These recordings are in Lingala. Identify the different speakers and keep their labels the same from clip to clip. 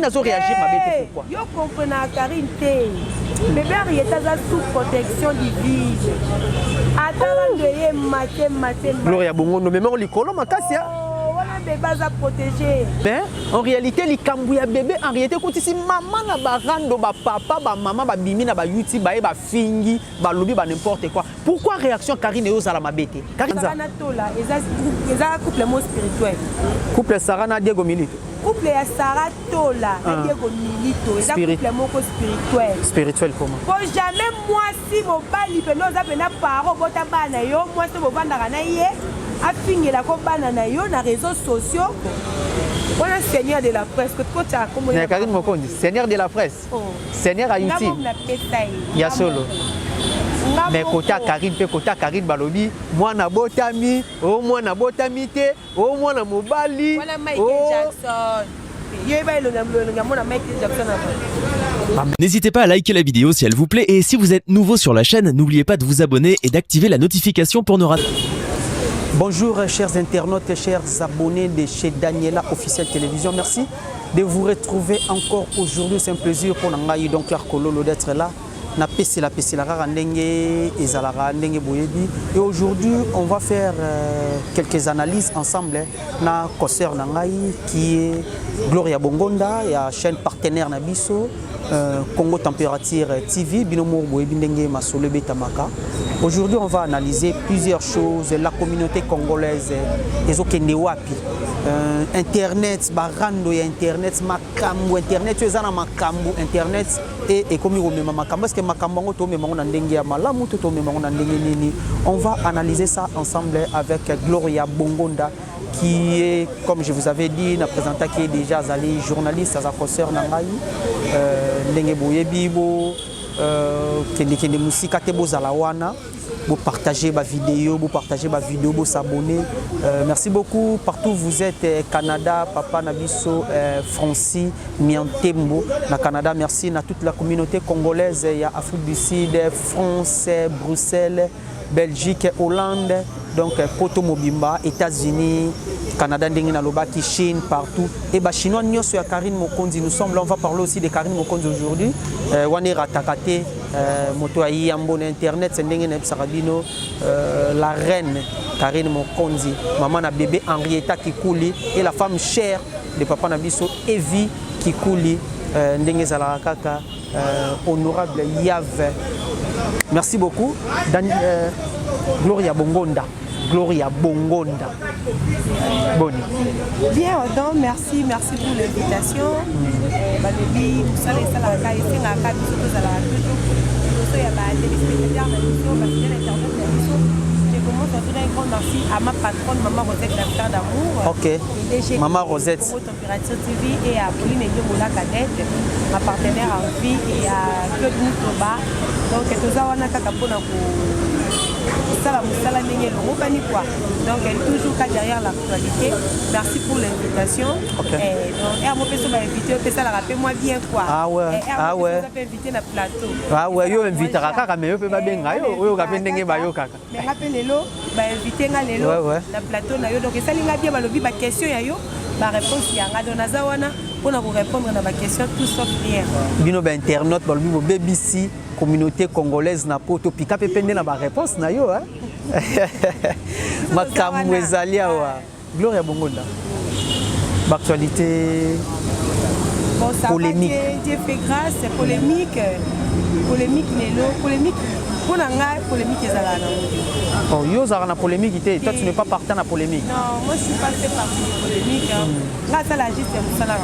Speaker 1: Nazo réagir ma bête pourquoi?
Speaker 2: Yo comprenez Karine T. Bébé Henriette a sous protection divine. Attends de maté.
Speaker 1: Gloria Bongo, mais on l'école ma casse ya.
Speaker 2: Voilà bébé à protéger.
Speaker 1: Mais en réalité les cambouya bébé en réalité quand ici maman na ba rando ba papa ba maman ba bimi na ba yuti ba fingi ba lobi ba n'importe quoi. Pourquoi réaction Karine yo zala ma bête? Karine
Speaker 2: Sarana tola, eza couple mo spirituel.
Speaker 1: Couple Sarana Diego Milito.
Speaker 2: Couple ya Sarah Tola, Diego Milito, eza couple moko spirituel.
Speaker 1: Spirituel comment?
Speaker 2: Pour jamais moi si mon bali peno za pena paro bota bana yo, moi se bovanda kana ye, afingela ko bana na yo na réseaux sociaux. On a Seigneur de la presse que toi tu as comme
Speaker 1: Karine Mokondi, Seigneur de la presse. Seigneur à YouTube. Ya solo. Mais kota Karine pe kota Karine balobi mwana botami o mwana botami te o mwana mobali
Speaker 2: wala Michael Jackson.
Speaker 3: N'hésitez pas à liker la vidéo si elle vous plaît et si vous êtes nouveau sur la chaîne, n'oubliez pas de vous abonner et d'activer la notification pour ne rater.
Speaker 1: Bonjour chers internautes, chers abonnés de chez Daniela Officielle Télévision. Merci de vous retrouver encore aujourd'hui. C'est un plaisir pour nous donc d'être là. Et aujourd'hui, on va faire quelques analyses ensemble na concert qui est Gloria Bongonda, il y a chaîne partenaire Nabiso, Congo Température TV, Aujourd'hui, on va analyser plusieurs choses, la communauté congolaise, Internet, barando ya Internet, makambo, Internet, Internet et comme on va analyser ça ensemble avec Gloria Bongonda qui est, comme je vous avais dit, qui est déjà allé journaliste à sa concert Nangaï, Ndenge Boyebibo, Kende Musika Tebo Zalawana. Vous partagez ma vidéo, vous s'abonner. Merci beaucoup. Partout où vous êtes, Canada, Papa Nabiso, Francis, Miantembo, na Canada, merci. Na toute la communauté congolaise, il y a Afrique du Sud, France, Bruxelles, Belgique, Hollande, donc Poto Mobimba, États-Unis, Canada, Chine, partout. Et bah chinois, nous sommes Karine Mokondi. Nous sommes là, on va parler aussi de Karine Mokondi aujourd'hui. On est ratakate, moto aïe, bon internet, c'est la reine Karine Mokondi, maman na bébé Henrietta qui coule et la femme chère de papa Nabiso Evi qui coule, ndenge zala kaka, honorable Yave. Merci beaucoup. Gloria Bongonda. Gloria Bongonda. Bonne.
Speaker 2: Bien, Odon, merci pour l'invitation. Je commence à donner un grand merci à ma patronne, Maman Rosette, l'affaire d'amour.
Speaker 1: Ok. Maman Rosette.
Speaker 2: Température TV et à Pauline Ndiomola Cadette, ma partenaire en vie, et à Claude Moutoba. Donc, tout ça, on a kakapona pour. Donc elle est toujours derrière l'actualité. Merci pour l'invitation. Et à mon personne m'a invité, ça la rappelle moi bien quoi.
Speaker 1: Ah ouais. Ah ouais.
Speaker 2: Vous avez invité na plateau.
Speaker 1: Ah ouais, yo invite kaka mais yo peut pas bien yo yo kapende ndenge ba yo kaka.
Speaker 2: Mais rappelez le ba invité nga lelo na plateau na yo donc ça linga bien ba lobi ba question ya yo ba réponse ya nga donaza wana pour vous répondre à ma question tout sauf bien.
Speaker 1: Bino ba internaute ba lobi bo BBC communauté congolaise na poto pika pepende na ba réponse na yo hein. Makambo ezali awa Gloria Bongonda. L'actualité polémique.
Speaker 2: Dieu fait grâce, polémique pour la polémique
Speaker 1: oh, yo zara na polémique toi tu n'es pas partant na polémique.
Speaker 2: Non, moi je suis pas fait partie de polémique. Là ça la juste c'est ça là.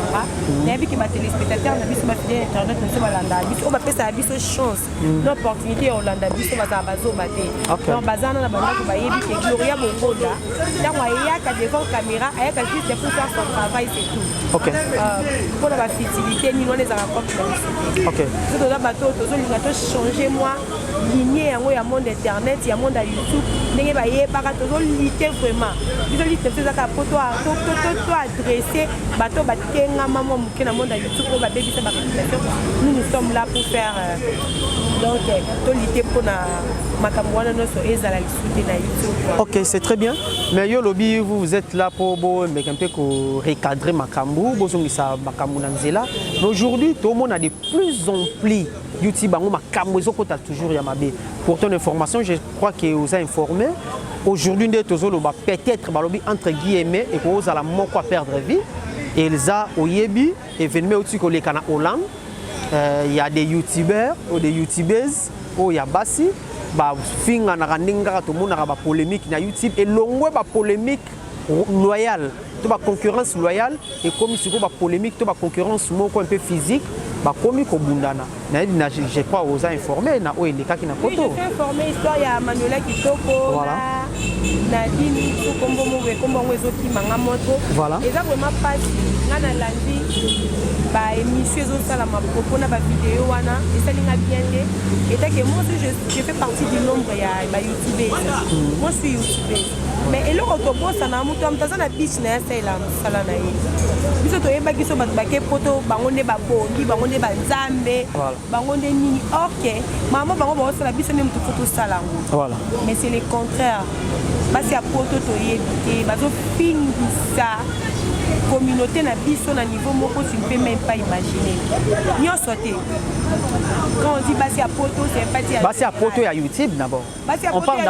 Speaker 2: Mais avec ma téléspectateur na biso ma fidèle internet na so balanda biso on va faire ça biso chance. L'opportunité Hollande biso ba za bazo baté. Donc bazana na banda ko ba yebi ke Gloria Bongonda. Donc ya ka devant caméra, ya ka juste pour faire son travail c'est tout.
Speaker 1: OK.
Speaker 2: Pour la facilité ni on les a rencontrés.
Speaker 1: OK.
Speaker 2: Tout dans bateau to zo linga to changer moi lignée yango ya monde internet ya monde ya YouTube ndenge bayebaka tozolite vraiment bizolite tozaka po to adresser bato batengama mwa moke na monde ya YouTube oyo babebisa baréputation. Nous sommes là pour faire donc tolite mpona makambo wana nyonso ezala lisude na YouTube.
Speaker 1: Ok, c'est très bien. Mais yo lobby, vous êtes là pour un peu recadrer makambo, bozongisa makambo na nzela. Mais aujourd'hui, tout le monde a de plus en plus YouTube bango makambo ezokota toujours ya mabe. Pour ton information, je crois que vous avez informé. Aujourd'hui, peut-être balobi entre guillemets et que vous allez moko à perdre vie. Elsa Oyebi événement aussi que les Cana Hollande. Il y a des youtubeurs ou des youtubeuses ou il y a Bassi. Ba finga na randinga to mona ba polémique na YouTube et longwe ba polémique loyale to ba concurrence loyale et comme si ba polémique to ba concurrence moko un peu physique ba komi ko bundana na je crois aux informés na o eleka ki na koto.
Speaker 2: Oui, je suis informé histoire ya Manuela Kitoko.
Speaker 1: Voilà.
Speaker 2: Nadine tout kombo mwe kombo ngwezo ki manga moto.
Speaker 1: Voilà.
Speaker 2: Et ça vraiment pas ngana landi ba émission zo sala ma propos na ba vidéo wana et ça linga bien et tant que moi je fais partie du nombre ya ba YouTuber. Moi je suis YouTuber. Mais et le retour ça na muto amtaza na business la sala na yi. Biso to yeba kiso ba ke poto bangonde ba bongi bangonde ba nzambe bangonde nini OK maman bango ba sala biso même tout photo sala.
Speaker 1: Voilà.
Speaker 2: Mais c'est le contraire. Basi ya poto to yebi bazo fingisa communauté na biso na niveau moko tu ne peux même pas imaginer. Nyo sauté. Quand on dit basi à poto, c'est pas dire.
Speaker 1: Basi à poto à YouTube d'abord. On parle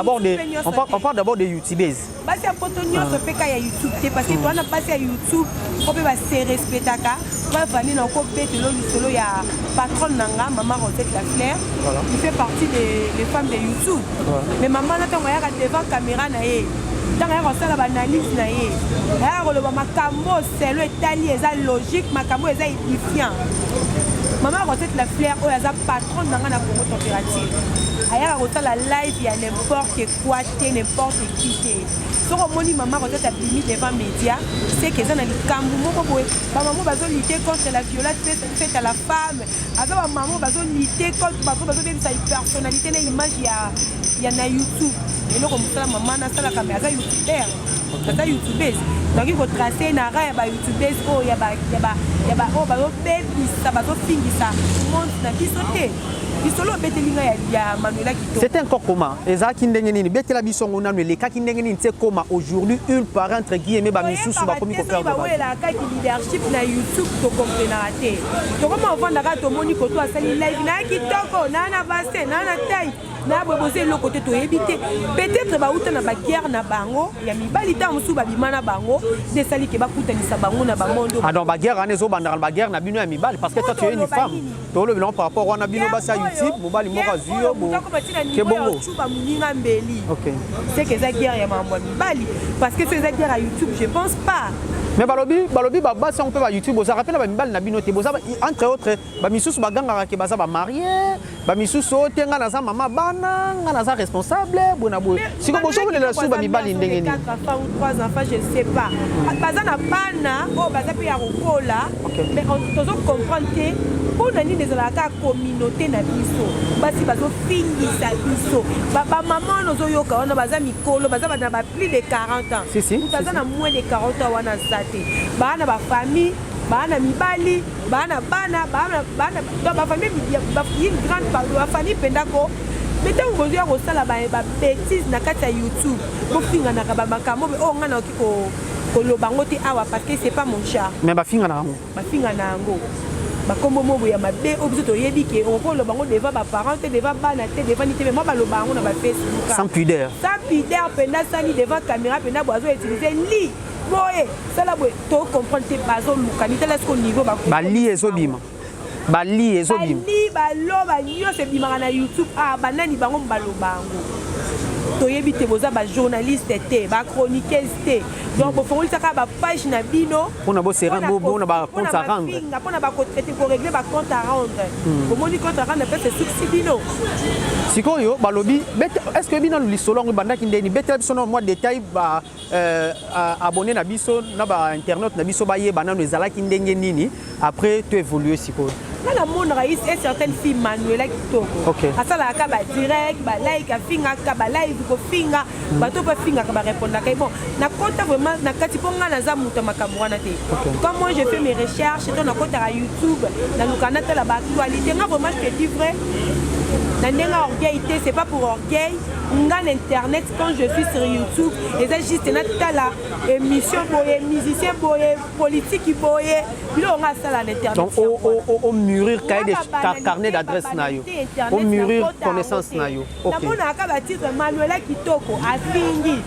Speaker 1: d'abord des youtubeuses.
Speaker 2: Basi à poto nyo sauté ka ya YouTube parce que toi na basi à YouTube, on peut se respecter ka. Va venir na ko pete lo solo ya patron nanga maman Rosette la Fleur. Il fait partie des femmes de YouTube. Mais maman na tango ya devant caméra na ye. Dans la analyse na ye le makambo c'est le tali eza logique makambo eza édifiant. Maman Rosette la Fleur o eza patron nanga na Congo température aya ko la live ya n'importe quoi n'importe qui so ko moni maman Rosette a bimi devant médias c'est que ça na likambo moko boye ba maman bazo lutter contre la violence faite à la femme aza ba maman bazo lutter contre bazo bebisa personnalité na image ya na YouTube. Et là, comme ça, maman a ça la caméra, ça YouTuber, ça YouTubeuse. Donc il faut tracer na ra ya ba YouTubeuse, oh ya ba oh ba baby ça ba fingi ça. Monde na bisoté. Bisolo betelinga ya Manuela Kitoko.
Speaker 1: C'est encore comment? Ezaki ndenge nini betela biso ngona le ka ndenge nini c'est comment aujourd'hui une parent entre guillemets ba misusu ba komi ko faire
Speaker 2: ba wela ka leadership na YouTube to comprendre te. To comment vendre ka to moni ko to asali live na Kitoko na basse na taille. Na boboze le côté to éviter peut-être ba uta na ba guerre na bango ya mibali ta musu ba bimana bango de sali ke ba kutanisa bango na ba mondo.
Speaker 1: Ah non ba guerre anezo banda ba guerre na bino ya mibali parce que toi tu es une femme. To le bilan par rapport wana bino ba sa YouTube mobali moko azuyo bo ke bongo.
Speaker 2: OK. C'est que ça guerre ya mambo mibali parce que c'est ça guerre à YouTube je pense pas.
Speaker 1: Mais balobi ba si on peut ba YouTube ça rappelle ba mibali na bino te bo entre autres ba misusu ba ganga ke ba sa ba marié ba misusu tenga na sa mama bana nga na sa responsable bona bo si ko boso le su ba mibali ndenge ni
Speaker 2: 4 enfants ou 3 enfants je sais pas baza na bana o baza pe ya rokola mais on tozo comprendre que pour nani nezala ka communauté na biso basi bazo fingisa biso ba maman nozo yoka wana baza mikolo baza na ba plus de 40 ans
Speaker 1: si
Speaker 2: baza na moins de 40 ans wana zate bana ba famille bana mibali bana donc ba famille une grande famille pendako mais tant que vous avez ba bêtise na kati ya YouTube pour finga na ba makambo o ngana okiko ko lobango te awa parce que c'est pas mon chat
Speaker 1: mais ba finga na ngo
Speaker 2: ba kombo mobo ya mabe obiso to yebi ke on ko lobango devant ba parents te devant bana te devant ni te mais moi ba lobango na ba Facebook
Speaker 1: sans pudeur
Speaker 2: penda sali devant caméra penda bozo utiliser li boye sala boye to comprendre te bazo lukanité là ce niveau
Speaker 1: ba li ezobima bali ezobima
Speaker 2: baloba nyonso ebimaka na YouTube banani bango balobango toyebi te boza ba journaliste te ba chroniqueuse te donc bofongolisaka ba page na bino
Speaker 1: mpona bosera bona ba compte à rendre
Speaker 2: mpona bakotraite korégler ba compte à rendre komoni compte à rendre mpe succès bino
Speaker 1: sikoyo balobi est ce que bino lisolo ngo bandaki ndeni betela biso na moi détail ba abonné na biso na ba internet na biso bayeba nano ezalaki ndenge nini après tu évoluer sikoyo
Speaker 2: Nga na mona raïs et certaines filles Manuela kitoko. Asala ka ba direct, ba like finga ka ba live ko finga, ba to pa finga ka ba répondre ka bon. Na kota vraiment na kati po nga na za muta makambo wana te. Comme moi je fais mes recherches, to na kota à YouTube, na lukana ta la ba actualité nga vraiment je te dis vrai. N'a orgueil, c'est pas pour orgueil. On a l'internet quand je suis sur YouTube. Et ça juste la émission boye, musicien boye, politique boye. Puis là on a ça à l'internet.
Speaker 4: Donc au mûrir carnet d'adresse nayo. Au mûrir connaissance nayo. OK.
Speaker 2: Na mona ka ba titre Manuela Kitoko a fingi.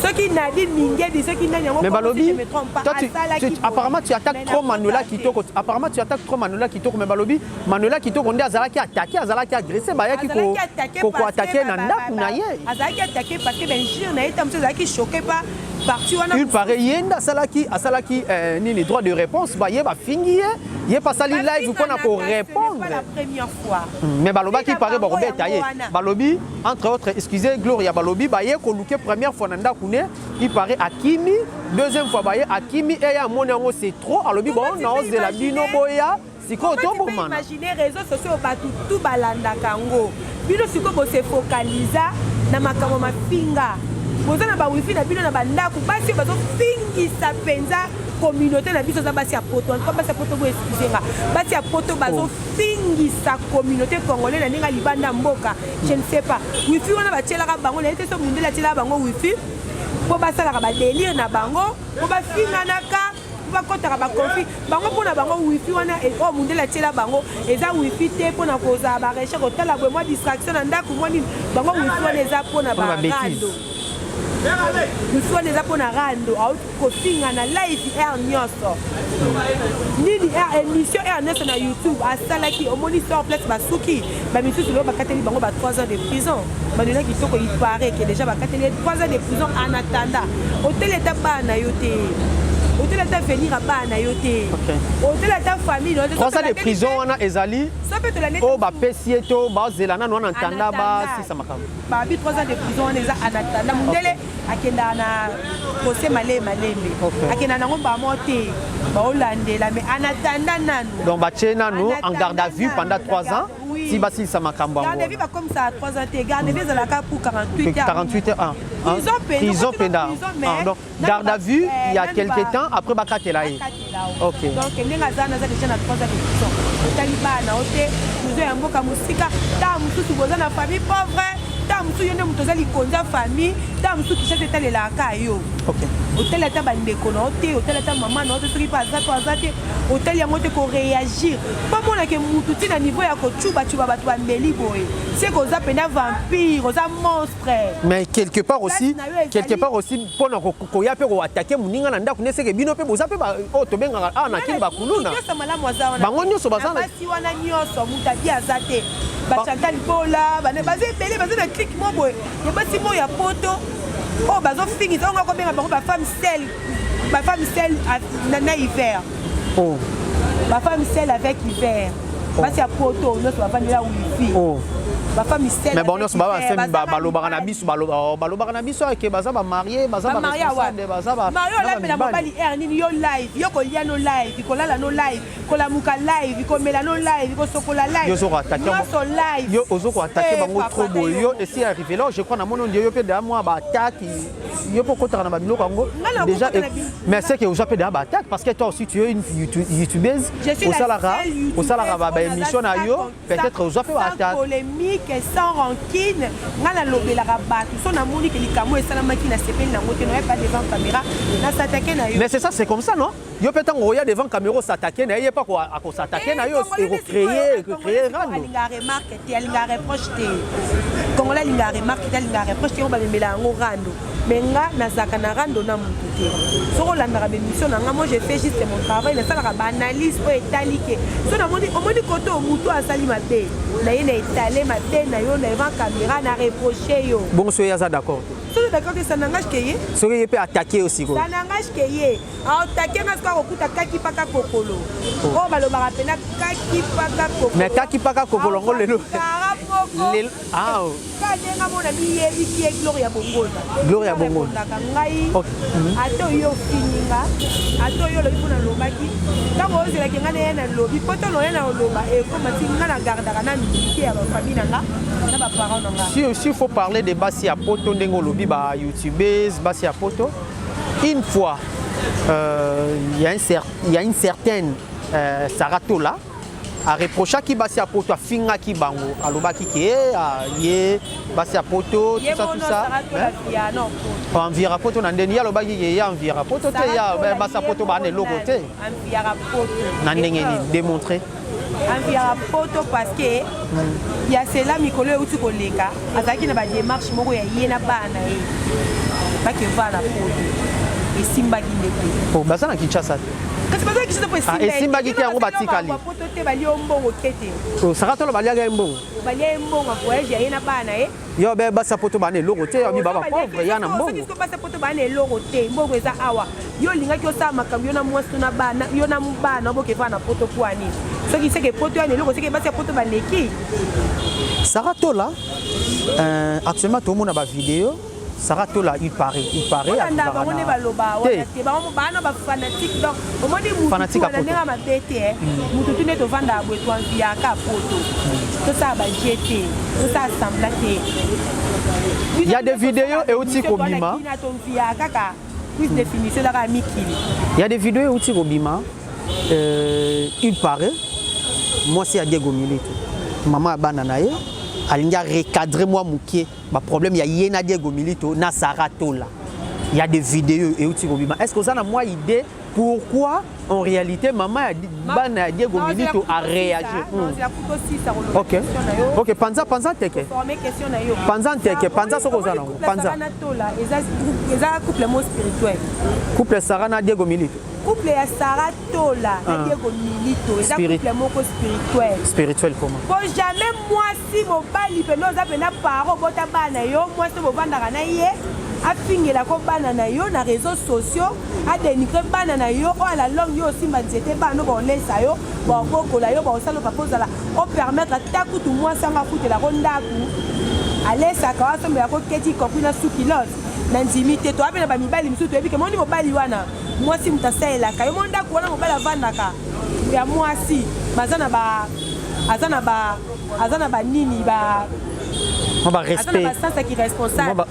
Speaker 2: Ceux qui n'a dit Mingedi, ceux qui n'a pas.
Speaker 4: Mais Balobi,
Speaker 2: je me trompe pas.
Speaker 4: Apparemment tu attaques trop Manuela Kitoko. Apparemment tu attaques trop Manuela Kitoko. Mais Balobi, Manuela Kitoko on dit Azala qui a attaqué, Azala qui a agressé, bah qui ko attaqué nanda kunaye.
Speaker 2: Azala qui a attaqué parce que ben jure na etam Azala qui choqué pas parti wana.
Speaker 4: Il paraît yenda Azala qui ni les droits de réponse, bah yeba fingi yé pas sali live pour na ko répondre.
Speaker 2: C'est pas la première fois.
Speaker 4: Mais Baloba qui paraît ba robert taillé. Balobi entre autres, excusez Gloria Balobi bah yé ko luke première fois nanda kuné, il paraît Akimi, deuxième fois bah yé Akimi et ya mon yango c'est trop. Alobi bon non c'est la bino boya. Siko to pour man.
Speaker 2: Imaginez réseaux sociaux batu tout balanda kango. Bino siko bo se focaliser na makambo mafinga. Boza na ba wifi na bino na bandako basi bazo fingisa penza communauté na biso za basi ya poto. Ko basi ya poto bo excuser nga. Basi ya poto bazo fingisa communauté congolaise na ninga libanda mboka. Je ne sais pas. Wifi wana ba tiela ka bango na ete so mundela tiela bango wifi. Po basala ka ba délire na bango, po ba finga naka bakotaka bakonfi bango mpona bango wifi wana o mundela tiela bango eza wifi te mpona kozala bareche kotala bwe mwa distraction na ndako mwa nini bango wifi wana eza mpona barando wifi wana eza mpona rando auti kofinga na live air nyonso nini émission air nyonso na YouTube asalaki omoni sur place basuki bamisusu lelo bakateli bango ba 3 ans de prison Manuela Kitoko il paraît que déjà bakateli 3 ans de prison en attendant hôtel eta bana yo te hôtel eta venir à bana yo te hôtel eta famille
Speaker 4: 3 ans de prison wana ezali o ba pesie to ba zelana no entanda ba si ça makam
Speaker 2: ba bi 3 ans de prison wana eza en attendant mundele akenda na procès malembe akenda nango ba moté ba olandela mais en attendant nanu
Speaker 4: donc ba tchena nous en garde à vue pendant 3 ans. Si basi ça makamba.
Speaker 2: Garde à vue va comme ça à 3 ans. Garde à vue za la cas pour 48 heures.
Speaker 4: 48 heures. Prison pénale. Donc garde à vue il y a quelques temps après bakatela yi. OK.
Speaker 2: Donc ndenga zana za déjà na 3 ans de prison. Talibana ote nous ya mboka musika ta mususu boza na famille pauvre. Ta mususu yone mutoza likonza famille. Ta mususu kishate talela ka yo.
Speaker 4: OK.
Speaker 2: Hôtel ta bandeko na hôtel hôtel ta maman na hôtel soki pas za to azate hôtel yango te ko réagir pas mona ke mutu tina niveau ya ko chuba batu bambeli boye c'est ko za pena vampire za monstre
Speaker 4: mais quelque part aussi pona ko ya pe ko attaquer muninga na ndako nese ke bino pe boza pe ba o to benga na kimba kuluna bango nyoso bazana
Speaker 2: basi wana nyoso mutabi azate ba Chantal Bola bane bazé belé bazé na clic mo boye ya basi mo ya poto oh bazo fini ça on va combien ba femme seule na hiver
Speaker 4: oh
Speaker 2: ma femme seule avec hiver basi ya poto no so va là wifi
Speaker 4: oh
Speaker 2: ma femme seule
Speaker 4: mais bon no so ba semi balobaka na biso balobaka na biso ke baza ba marié baza ba responsable baza ba
Speaker 2: mario la pela mobali air nini yo live yo ko lia no live ko lala no live ko la muka live ko mela no live ko sokola live
Speaker 4: yo so ko attaquer
Speaker 2: live
Speaker 4: yo ozo ko attaquer bango trop boy yo et si arrivé là je crois na mono yo pe da moi ba attaque yo po kotaka na ba biloko ngo déjà mais c'est que ozo pe da ba attaque parce que toi aussi tu es une youtubeuse au salara ba émission na yo peut-être ozo pe ba attaque
Speaker 2: polémique sans rancune ngala lobela rabatu so na moni ke likamo esalamaki na sepeli na ngote no pas devant caméra na s'attaquer na yo
Speaker 4: mais c'est ça c'est comme ça non yo peut-être on regarde devant caméra s'attaquer na yo pas quoi à s'attaquer na yo et recréer rando
Speaker 2: linga remarque te linga reproche te congolais linga remarque te linga reproche te on ba memela ngo rando mais nga nazaka na rando na mutu te soko landaka bémission na nga moi je fais juste mon travail na salaka ba analyse po etalike so na moni omoni koto mutu asali mabe na ye na étaler mabe na yo na devant caméra na reprocher yo
Speaker 4: bon so yaza d'accord
Speaker 2: soki d'accord que ça n'engage que ye
Speaker 4: soki ye peut attaquer aussi quoi
Speaker 2: ça n'engage que ye attaquer nga soka kokuta kaki paka kokolo oh balobaka pena kaki paka kokolo
Speaker 4: mais kaki paka kokolo ngo lelo
Speaker 2: Kanenga mona biyebi ki Gloria Bongonda.
Speaker 4: Gloria Bongonda.
Speaker 2: Ngai. Ato yo fininga. Ato yo lobi pona lobaki. Tango ozela ki ngane na lobi poto no na loba e ko matinga na garda kana milité ya ba famille nanga na ba parents nanga.
Speaker 4: Si il faut parler de basi ya poto ndengo lobi ba youtubeuse basi ya poto. Une fois il y a une certaine Saratola a reproché qui basi à poto finga qui bango alobaki ki ye basi à poto tout ça envira poto na ndeni alobaki ki ya envira poto te ya basi à poto ba ne logo te
Speaker 2: envira poto
Speaker 4: na ndenge ni démontrer
Speaker 2: envira poto parce que il y a cela mikolo uti koleka azaki na ba démarche moko ya yena bana e ba ke bana poto et simba ki ndeke
Speaker 4: oh basa na Kinshasa
Speaker 2: kasi baza ki sopo simba
Speaker 4: et simba ki te yango batikali
Speaker 2: poto te bali ombongo kete
Speaker 4: oh Saratola baliaga mbongo
Speaker 2: bali mbongo voyage ya yena bana e
Speaker 4: yo be basa poto bana logo te yo bi baba pauvre ya na mbongo
Speaker 2: soki so basa poto bana logo te mbongo eza awa yo lingaki osala makambo yo na mwasi na bana yo na bana oboke va na poto kwani soki seke poto ya logo seke basa poto baleki
Speaker 4: Saratola actuellement tout le monde a ba vidéo Saratola il paraît fanatique il y a des vidéos et aussi Kobima il y a des vidéos et aussi Kobima il paraît moi c'est à Diego Milito maman bananaye alinga recadrer moi mukie ba problème ya yena Diego Milito na Saratola il y a des vidéos et outil Kobima est-ce que vous avez moi idée pourquoi en réalité maman bana Diego Milito a réagi OK panza teke panza soko za nango panza
Speaker 2: eza couple mo spirituel
Speaker 4: couple Sarah na Diego Milito
Speaker 2: couple ya Saratola na Diego Milito eza couple moko
Speaker 4: spirituel comment
Speaker 2: pour jamais moi si mobali pe noza pe na paro bota bana yo moi so bovandaka na ye afingela ko bana na yo na réseaux sociaux a dénigrer bana na yo o la longue yo aussi manzete bana bo lesa yo bo kokola yo bo salo pakozala o permettre takutu moi sanga kutela ko ndaku alesa ka waso ya ko keti ko kuna sukilot na nzimite to apena ba mibali misutu ebike moni mobali wana moi si mutasela ka yo monda ko wana mobali avandaka ya moi si bazana ba nini ba
Speaker 4: respect
Speaker 2: ça qui responsable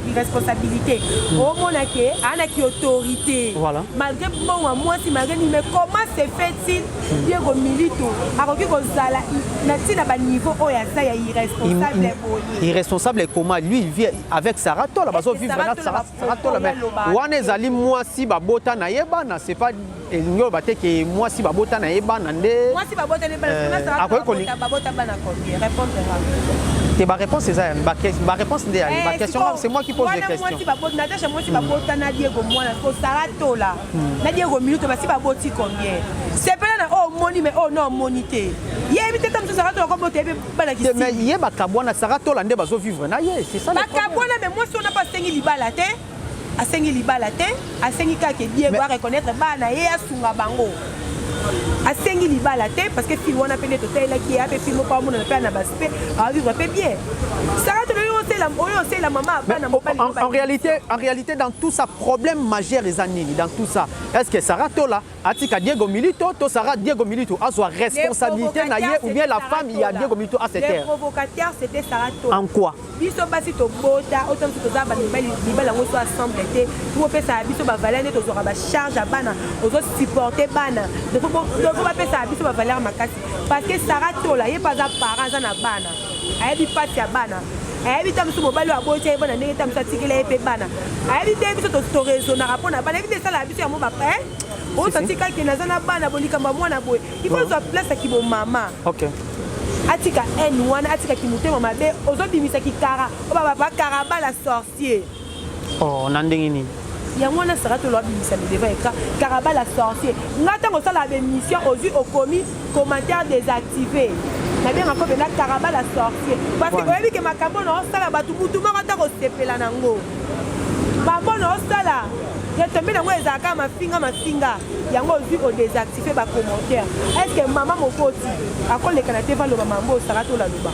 Speaker 2: irresponsabilité au mona ke ana ki autorité
Speaker 4: voilà
Speaker 2: malgré bon moi si malgré ni mais comment se fait-il Diego Milito akoki kozala na tina ba niveau o ya ça ya
Speaker 4: irresponsable comment lui il vit avec Saratola bazo vivre na Saratola mais wana ezali moi si babota na yebana c'est pas ngo baté que moi si babota na yebana nde
Speaker 2: moi si babota na yebana babota bana ko répondre
Speaker 4: ma réponse c'est ça ma réponse ma question c'est moi qui pose des questions
Speaker 2: moi si babota Natasha moi si babota na Diego moi na Saratola na Diego Milito ba si baboti combien c'est pas là oh moni mais oh non monité yé bité tam Saratola comme boté bana ki
Speaker 4: mais yé ba kabwana Saratola nde bazo vivre na yé c'est ça
Speaker 2: ba kabwana mais moi si on n'a pas sengi libala té a sengi libala té a sengi ka ke Diego va reconnaître bana yé asunga bango asengi libala te parce que fi wana pene totela ki ape fi mo pa mo na pe na baspe a vivre pe bien Saratola c'est la maman
Speaker 4: en réalité dans tout ça problème majeur les années dans tout ça est-ce que Saratola atika Diego Milito to Sarah Diego Milito a soit responsabilité na ye ou bien la femme il y a Diego Milito à cette terre
Speaker 2: le provocateur c'était Saratola
Speaker 4: en quoi
Speaker 2: biso basi to bota autant que to za ba libala ngo so ensemble te pour pesa biso ba valeur to zo ba charge à bana ozo supporter bana de faut pas pesa biso ba valeur makasi parce que Saratola ye pas à parents na bana ayebi pati ya bana ayebi tamso mobali wa botia bana ndenge tamso atikela ye pe bana ayebi te biso to raisonnera pona bana ebi sala biso ya mo ba pe o tatika ke nazana bana bolikamba mwana boy il faut so place ki bo mama
Speaker 4: OK
Speaker 2: atika en wana atika ki mutema mabe ozo bimisa ki kara o baba karaba la sorcier
Speaker 4: oh nandenge ni
Speaker 2: yango na Saratola bimisa me devant écran karaba la sorcier ngata ngo sala be mission ozu okomi commentaire désactivé na bien encore na karaba la sorcier parce que oyebi ke makambo na osala batu mutu moko ta ko sepela nango bambo na osala retombé nango ezalaka mafinga yango ozwi odésactife bacommentaire. Est-ce que mama mokoti akoleka na te valoba mambo osaka tolaloba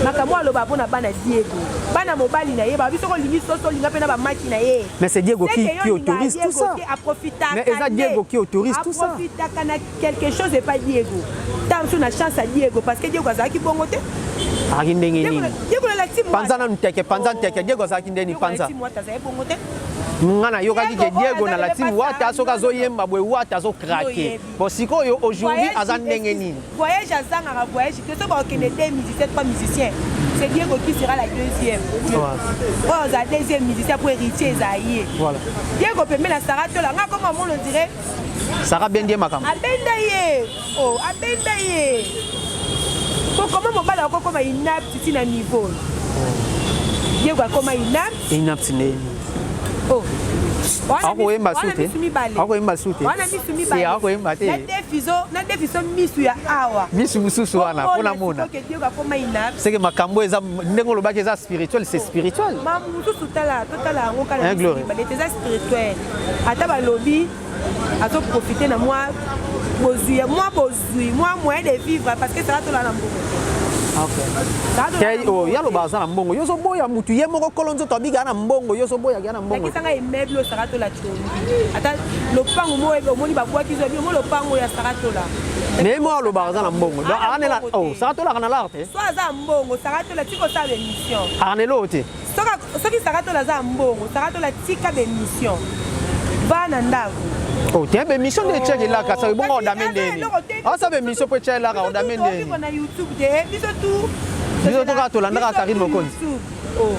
Speaker 2: makambo aloba mpona bana Diego bana mobali na ye babiso kolingi soso olinga mpe na bamaki na ye.
Speaker 4: Mais c'est Diego qui autorise tout ça. Mais c'est Diego qui autorise tout ça.
Speaker 2: Aprofitaka na quelque chose et pas Diego. Tant na chance à Diego parce que Diego azalaki bongo te. Diego la lati
Speaker 4: panza na nteke panza nteke Diego azalaki ndeni panza. Ngana yokaki ke Diego na lati wata soka zoyemba bwe wata zo craquer. Bon sikoyo aujourd'hui azan ndenge nini.
Speaker 2: Voyage azanga voyage que so ba okene 2 musiciens 3 musiciens. C'est Diego qui sera la deuxième. Oh, la deuxième musicien pour héritier Zaïe.
Speaker 4: Voilà.
Speaker 2: Diego peut mettre la Sarah Tola. Comment on le dirait?
Speaker 4: Sarah Bendie Makam.
Speaker 2: Abendaye. Oh, Abendaye. Comment on va la comment il n'a petit à niveau. Diego comment il n'a?
Speaker 4: Il n'a petit.
Speaker 2: Oh.
Speaker 4: Ako yemba sute. Ako yemba sute. Si ako yemba te.
Speaker 2: Na defiso misu ya awa.
Speaker 4: Misu mususu wana pona mona. C'est que makambo eza ndengo lobaki eza spirituel, c'est spirituel.
Speaker 2: Ma mususu tala ngokala. C'est spirituel. Ata ba lobi azo profiter na moi bozui, moi moyen de vivre parce que ça va tout là na mbongo.
Speaker 4: Okay. Oh, yalo baza na mbongo. Yoso boya mutu ye moko kolonzo to biga na mbongo, yoso boya ga na mbongo.
Speaker 2: Kisanga immeuble sarato la chombi. Ata lopango mo ebe omoni ba bwaki zo bi mo lopango ya sarato la.
Speaker 4: Mais moi lo baza na mbongo. Donc anela oh, sarato la kana l'arte.
Speaker 2: So za mbongo, sarato la tiko sa émission.
Speaker 4: Anelo te.
Speaker 2: Soki sarato la za mbongo, sarato la tika émission. Va na ndako.
Speaker 4: Oh, tiens, mais mission de check là, ça bon on d'amender. Ah ça be mission pour check là, on d'amender.
Speaker 2: On a YouTube de biso tout.
Speaker 4: Biso tout ka to landa Karine Mokonzi.
Speaker 2: Oh.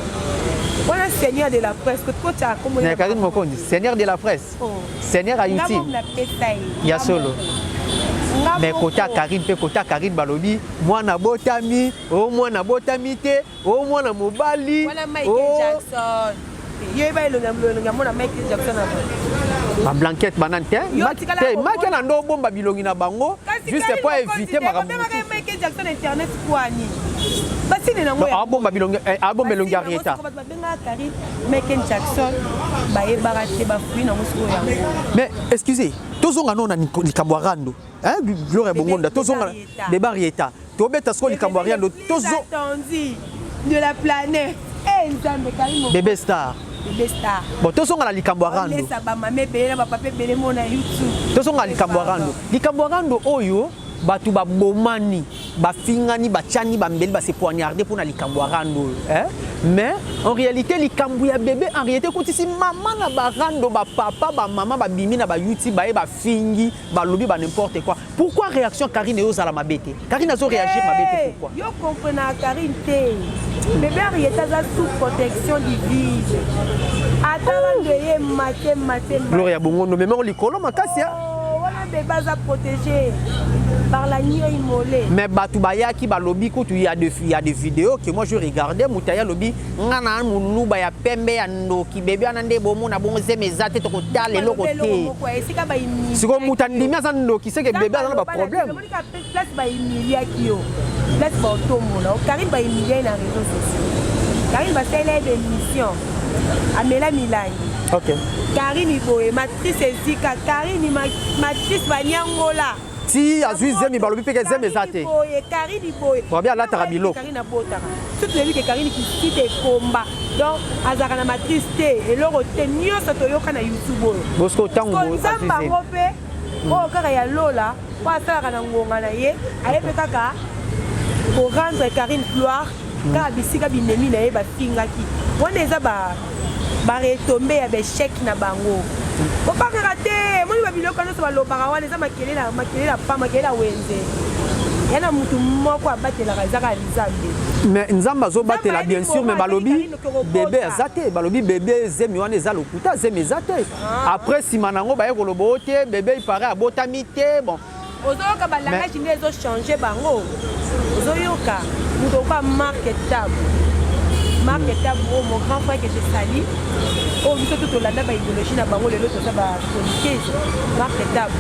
Speaker 2: On a seigneur de la presse que toi tu as comme
Speaker 4: Karine Mokonzi, seigneur de la presse.
Speaker 2: Oh.
Speaker 4: Seigneur à YouTube. Ya solo. Mais kota Karine pe kota Karine balobi, mwana botami, oh mwana botami te, oh mwana mobali.
Speaker 2: Voilà Michael Jackson. Yo ba lo ngamona Michael Jackson.
Speaker 4: Ma blanquette banante Michael ando bomba bilongi na bango juste pour éviter makambo.
Speaker 2: Michael Jackson internet kwani. Basi ni nango.
Speaker 4: Ah bomba bilongi bomba bilongi Arieta.
Speaker 2: Michael Jackson ba e barate ba fui na musuko yango.
Speaker 4: Mais excusez, tozonga nona likambo rando. Hein Gloire Bongonda tozonga beba Arieta. Tobeta sko likambo rando tozo
Speaker 2: de la planète. Eh Nzambe kalimo.
Speaker 4: Bébé Star. Bon, tous sont à la Likamboarando. Tous sont à Likamboarando. Likamboarando, oyo, batu ba bomani, ba fingani, ba chani, ba mbeli, ba se poignarder pour na Likamboarando. Mais en réalité, Likambouya bébé, en réalité, quand ici maman na ba rando, ba papa, ba maman, ba bimi na ba yuti, ba fingi, ba lobby, ba n'importe quoi. Pourquoi réaction Karine et Ozala ma bête? Karine a réagi ma bête pourquoi?
Speaker 2: Yo comprenez Karine té. Bébé Arieta est sous protection divine. Attends de maté.
Speaker 4: Gloria Bongondo, mais on l'école, ma casse.
Speaker 2: Voilà bébé est protégé par la nuit immolée.
Speaker 4: Mais Batubaya qui ba lobby, il y a des vidéos que moi je regardais, Moutaya lobby, ngana munu ba ya pembe ya ndoki bébé anande bomo na bongo zeme zate to kota le lokote. Si comme mutandimi azando qui sait que bébé a pas problème.
Speaker 2: Place ba imilia kio. Place ba otomo na Karine ba imilia na réseaux sociaux. Karine ba télé d'émission. Amela Milani.
Speaker 4: OK.
Speaker 2: Karine Iboé, matrice Ezika, Karine matrice Banyangola.
Speaker 4: Si azui zemi balobi pe que zeme zate.
Speaker 2: Karine Iboé.
Speaker 4: Bon bien là tarabilo.
Speaker 2: Karine Abotara. Toutes les que Karine qui cite combat. Donc azaka na matrice té et loro té nyoso toyoka na YouTube.
Speaker 4: Bosco tango.
Speaker 2: Nzamba ngope. Oh kaka ya Lola, kwa sala na ngonga na ye, ayebe kaka pour rendre Karine gloire, ka bisika binemi na ye ba fingaki. Wana eza ba retombe ya ba échec na bango. Ko pas raté, moi ba biloko na so ba lobaka wana eza makelela pa makelela wenze. Yana mutu moko abatela kazaka Nzambe.
Speaker 4: Mais Nzamba zo batela bien sûr mais balobi bébé azate balobi bébé zemi wana eza lokuta zemi azate. Après si manango ba yeko lobote bébé il paraît abotami te bon.
Speaker 2: Ozoyoka ba langage ni ezo changer bango. Ozoyoka mutu ko marketable. Marketable mon grand frère que je salue. Oh biso tout olanda ba idéologie na bango lelo to sa ba politique marketable.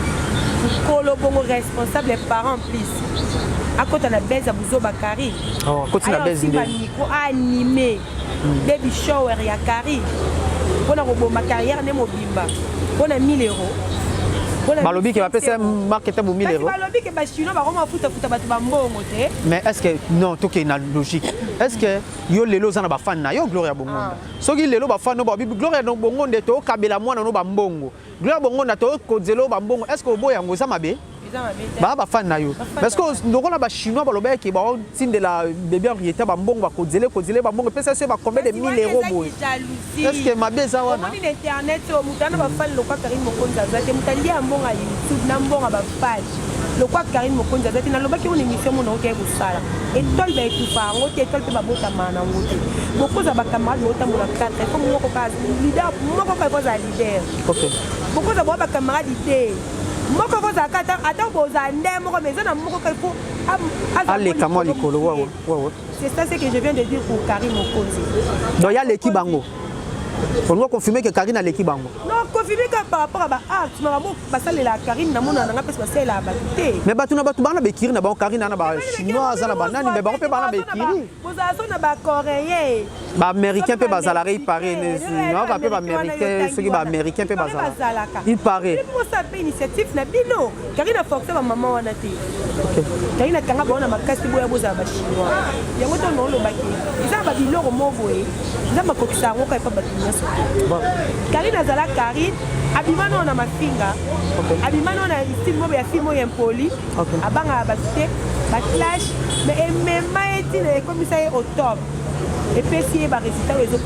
Speaker 2: Kolo bongo responsable les parents plus. À côté de la baisse à Bouzo Bakari.
Speaker 4: Oh, à côté de la baisse de
Speaker 2: animé. Baby shower et Akari. mpona koboma carrière nde mobimba mpona 1000 euros.
Speaker 4: Balobi qui va payer marketing pour 1000 euros.
Speaker 2: Balobi que Chinois va vraiment foutre bato bambongo te.
Speaker 4: Mais est-ce que non tout est une logique. Est-ce que yo lelo za na ba fan na yo Gloria Bongonda. Soki lelo ba fan no ba Gloria no Bongonda to kabela mwana no bambongo. Gloria Bongonda to kozelo bambongo. Est-ce que obo yango za mabe? Ba fan na yo. Parce que ndoko na ba chinois baloba ki ba tinde la bébé Henrietta bambongo ba kozele bambongo pesa se ba combien de 1000 euros boy. Est-ce que mabe za wana?
Speaker 2: Moni internet o mutana ba fan lokwa Karine Mokonza zate mutandi ya mbonga YouTube na mbonga ba page. Lokwa Karine Mokonza zate na loba ki on émission mon oké busala. Et tol ba etufa ngo te tol pe ba bota mana ngote. Bokoza ba camarade bota mo na kata ko mo ko ka leader mo ko ka za leader. OK. Bokoza ba camarade ite. Moko ko zakata ata boza ndemo ko mezana moko ko faut
Speaker 4: allez comment likolo ouais.
Speaker 2: C'est ça ce que je viens de dire pour Karine Mokonzi.
Speaker 4: Donc il y a l'équipe bango. On doit confirmer que Karine a l'équipe bango.
Speaker 2: Non, confirmer que par rapport à tu m'as passé la Karine na mona na pesa passer la batute.
Speaker 4: Mais batu na batu bana bekiri na ba Karine na ba chinois na ba nani mais ba pe bana bekiri.
Speaker 2: Boza so na ba coréen.
Speaker 4: Ba américain pe bazala il paraît non ba pe ba américain ceux qui ba américain pe bazala. Il paraît.
Speaker 2: Pour ça pe initiative na bino. Karine a forcé ba maman wana te. OK. Karine kanga ba na makasi boya boza ba chinois. Yango to no lo baki. Isa ba biloko mo boye. Isa makokisa ngo ka pa batu. Karine azala Karine abimano na mafinga abimano na style mo ya film ya impoli abanga basite ba clash mais même etine comme ça est au top et puis si ba résultat les autres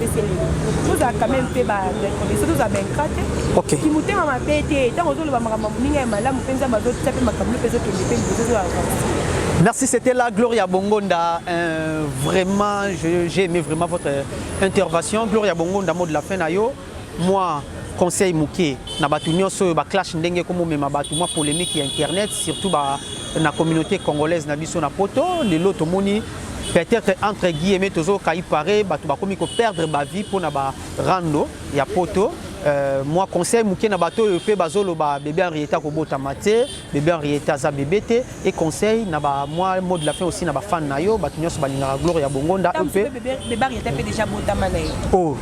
Speaker 2: nous a quand même fait ba reconnaissance à ben crate
Speaker 4: OK
Speaker 2: qui mutema mabete tant ozo ba makamba muninga malamu penza bazo taper makambu penza to depend de ça.
Speaker 4: Merci, c'était la Gloria Bongonda. Vraiment, j'ai aimé vraiment votre intervention. Gloria Bongonda, mot de la fin nayo. Moi, conseil mouké, na batu nyonso ba clash ndenge comme même batu moi polémique internet, surtout ba na communauté congolaise na biso na poto, les loto moni peut-être entre guillemets toujours kai paré batu ba komi ko perdre ba vie pour na ba rando ya poto. Moi conseil mouké na bato pe bazolo ba bébé Henrietta ko bota maté bébé Henrietta za bébé et conseil na ba moi mot de la fin aussi na ba fan na yo batu nyonso balinga Gloria Bongonda
Speaker 2: bébé Henrietta pe déjà bota mané
Speaker 4: oh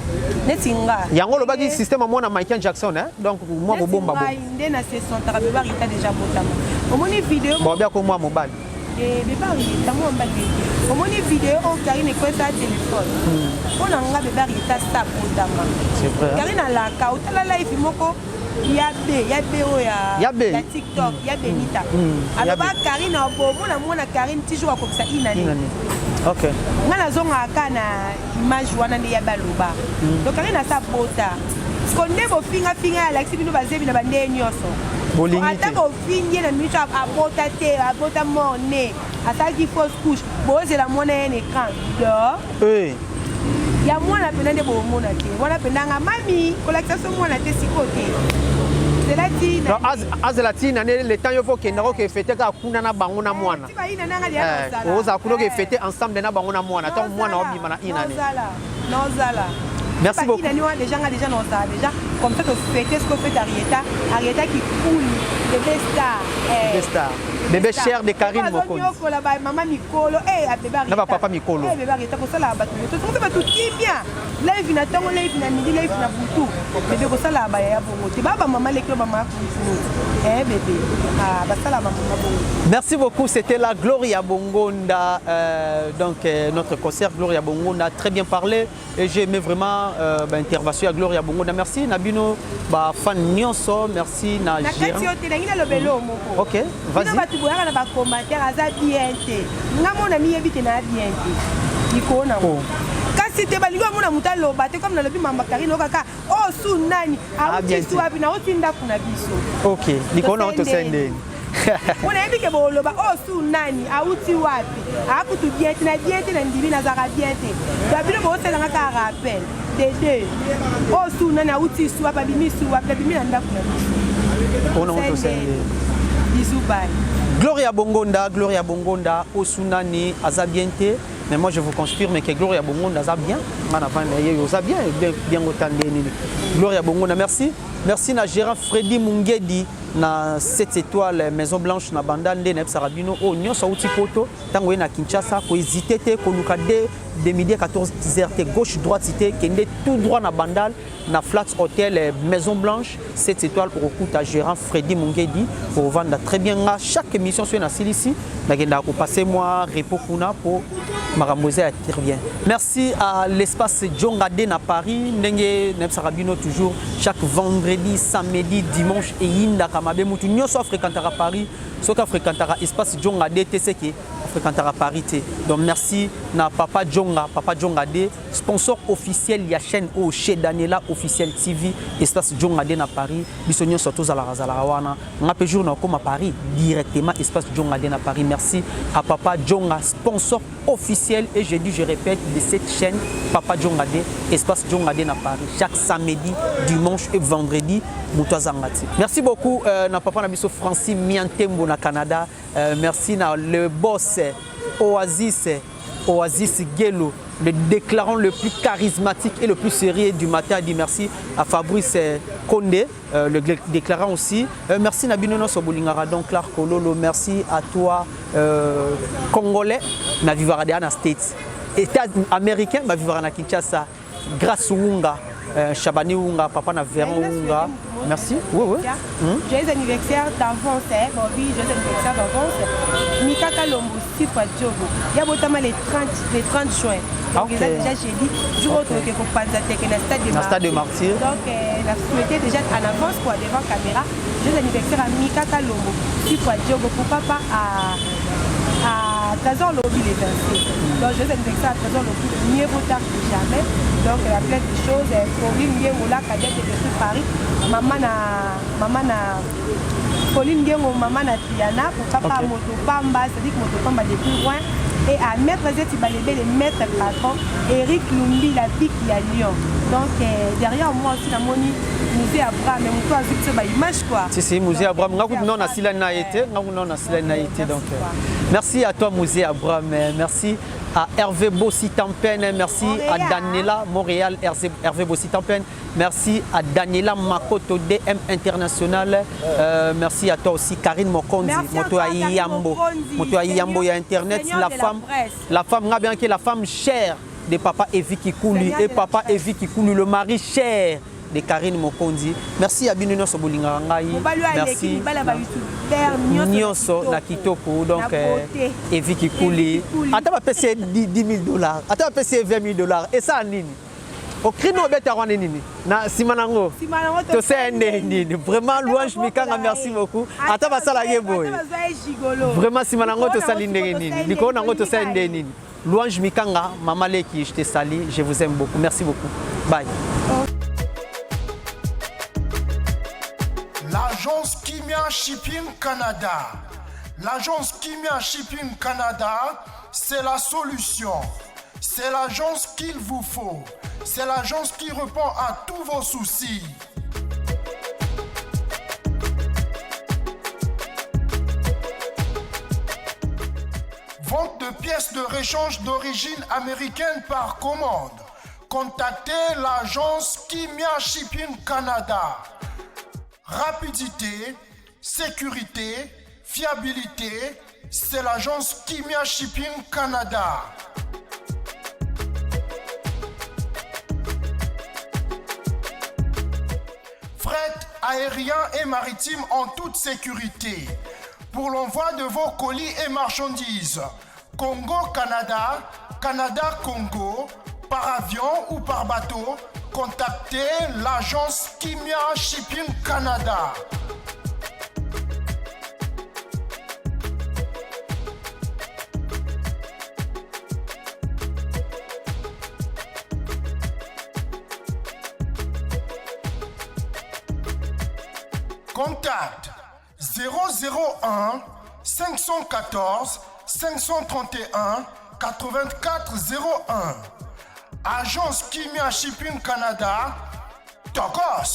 Speaker 2: netinga
Speaker 4: yango lo ba di système moi na Michael Jackson hein donc moi bo bomba bo
Speaker 2: ndé na saison ta bébé Henrietta déjà bota mané omoni vidéo
Speaker 4: bon bien ko moi mobile
Speaker 2: et bébé Henrietta mo mbali omoni vidéo o Karine ko sa téléphone on nga bébé Henrietta sa bota mané
Speaker 4: c'est vrai
Speaker 2: Karine la ka utala live moko yabe o ya TikTok ya Benita aloba Karine obomona mona Karine toujours akokisa inani
Speaker 4: OK
Speaker 2: ngana zonga kana image wana ndi ya baloba donc Karine sa bota konde bo finga ya Alexis bino bazebi na bande nyoso ata ko fingi na micho abota te abota mone ataki fausse couche bozela mona en écran do ya mwana pena nde bomona te wana pena nga mami kolakisa so mwana te sikote zelatina
Speaker 4: azelatina ne le temps yo faut que ndako ke fete ka kuna na bango na mwana oza kuno ke fete ensemble na bango na mwana tant mwana obima na inane
Speaker 2: nozala
Speaker 4: merci beaucoup
Speaker 2: déjà comme ça que fêter ce que fait Henrietta qui coule bébé star
Speaker 4: bébé cher de Karine Mokonzi
Speaker 2: maman Mikolo bébé
Speaker 4: papa Mikolo
Speaker 2: bébé Henrietta pour ça la batu tout qui bien live na tango live na midi live na butu bébé ko sala ba ya bongo te baba maman leklo maman bébé basala maman bongo.
Speaker 4: Merci beaucoup, c'était la Gloria Bongonda donc notre concert Gloria Bongonda très bien parlé et j'ai aimé vraiment intervention à Gloria Bongonda. Merci Nabino ba fan nyonso, merci na gérant. OK, vas-y.
Speaker 2: Na tu boyaka na ba commentaire aza bien te. Ngamona miyebite na bien te. Ikona. Kasi te balingo mona mutalo bate comme na lobi mamba Karine okaka oh su nani auti su abi na otinda kuna biso.
Speaker 4: OK, nikona on to sende.
Speaker 2: On a dit que boloba oh su nani auti wapi. Akutu bien te na ndibi na zaka bien te. Dabilo bo sela ngaka rappel. Dede. Oh su nani auti su apa bimi su apa bimi na ndakuna biso.
Speaker 4: On to sende.
Speaker 2: Bisous bye.
Speaker 4: Gloria Bongonda, Osunani, Azabiente. Mais moi je vous confirme que Gloria Bongonda a bien. Bien autant de Gloria Bongonda, merci. Merci na gérant Freddy Mungedi na 7 étoiles Maison Blanche na banda nde na Sarabino o nyoso uti poto tango na Kinshasa ko hésiter te ko lukade
Speaker 1: de midi à 14h, gauche, droite, cité, qui est tout droit dans Bandal, dans Flats Hotel, Maison Blanche, 7 étoiles pour le gérant Freddy Mungedi, pour vendre très bien. Chaque émission sur la ici, pour passer moi, repos pour Maramboise intervient. Merci à l'espace John Radé à Paris, Nebsarabino toujours, chaque vendredi, samedi, dimanche et Inda Kamabe, nous sommes fréquentés à Paris, ce qui fréquenté à l'espace John Radé, TCK. Fréquenté à Paris. Donc merci à Papa Djonga D, sponsor officiel de la chaîne chez Daniela officiel TV, espace Djonga D à Paris. Bisogno surtout à la Razalawana. On a pu jour comme à Paris directement espace Djonga D à Paris. Merci à Papa Djonga, sponsor officiel et je dis je répète de cette chaîne Papa Djonga D, espace Djonga D à Paris chaque samedi, dimanche et vendredi. Merci beaucoup à Papa Nabiso Francis Miantembo na Canada. Merci à le boss Oasis Gelo, le déclarant le plus charismatique et le plus sérieux du matin. Dit merci à Fabrice Condé, le déclarant aussi. Merci Nabino Sobolingara, donc Clark Kololo. Merci à toi, Congolais, na vivara na States. États américains, na vivara na Kinshasa. Grâce Wunga, Chabani Wunga, Papa na Véron Wunga. Merci. Oui.
Speaker 2: Joyeux anniversaire d'avance, Bobby, joyeux anniversaire d'avance. Mika Kalombo, Sifwa Djogo. Il y a notamment les 30 juin. Donc, déjà, j'ai dit, je retrouve que pour Panzate, que dans le stade de Martyr. Donc, la souhaité déjà en avance pour devant caméra. Joyeux anniversaire à Mika Kalombo, Sifwa Djogo, pour papa à Trésor Lobby les 26. Donc, joyeux anniversaire à Trésor Lobby, mieux vaut tard que jamais. Donc, il y a plein de choses. Pauline Nguyengola, cadette de Paris. Maman na Pauline Nguyengo, maman na Triana, pour papa Motopamba, c'est-à-dire que Motopamba est plus loin. Et à Maître Zeti Balébé, le maître patron, Eric Lumbi, la pique qui a Lyon. Donc, derrière moi aussi, la moni, musée Abraham, mais moi, je suis image quoi.
Speaker 1: C'est musée Abraham. Non, a Silana été. Donc, merci à toi, musée Abraham. Merci à Hervé Bossi-Tampen, merci à Daniela Montréal, Hervé Bossi-Tampen, merci à Daniela Makoto DM International, merci à toi aussi Karine Mokondi, Moto Ayambo, il y a Internet, la femme chère de Papa Evi Kikouli et Papa Evi Kikouli, le mari cher de Karine Mokondi. Merci à Binuno Sobolingarangai. Merci. Nyonso na kitoko donc Evi Kikouli. Attends va payer $10,000. Attends va payer $20,000. Et ça nini? Au crino beta wana nini? Na simanango. To c'est nini? Vraiment louange Mikanga, merci beaucoup. Attends va sala yeboy. Vraiment simanango to salinde nini? Niko nango to c'est nini? Louange Mikanga, Maman Leki, je te salue, je vous aime beaucoup. Merci beaucoup. Bye.
Speaker 5: L'agence Kimia Shipping Canada. L'agence Kimia Shipping Canada, c'est la solution. C'est l'agence qu'il vous faut. C'est l'agence qui répond à tous vos soucis. Vente de pièces de rechange d'origine américaine par commande. Contactez l'agence Kimia Shipping Canada. Rapidité, sécurité, fiabilité, c'est l'agence Kimia Shipping Canada. Fret aérien et maritime en toute sécurité. Pour l'envoi de vos colis et marchandises, Congo-Canada, Canada-Congo, par avion ou par bateau, contactez l'agence Kimia Shipping Canada. Contact 001 514 531 8401. Agence Kimia Shipping Canada, Tokos.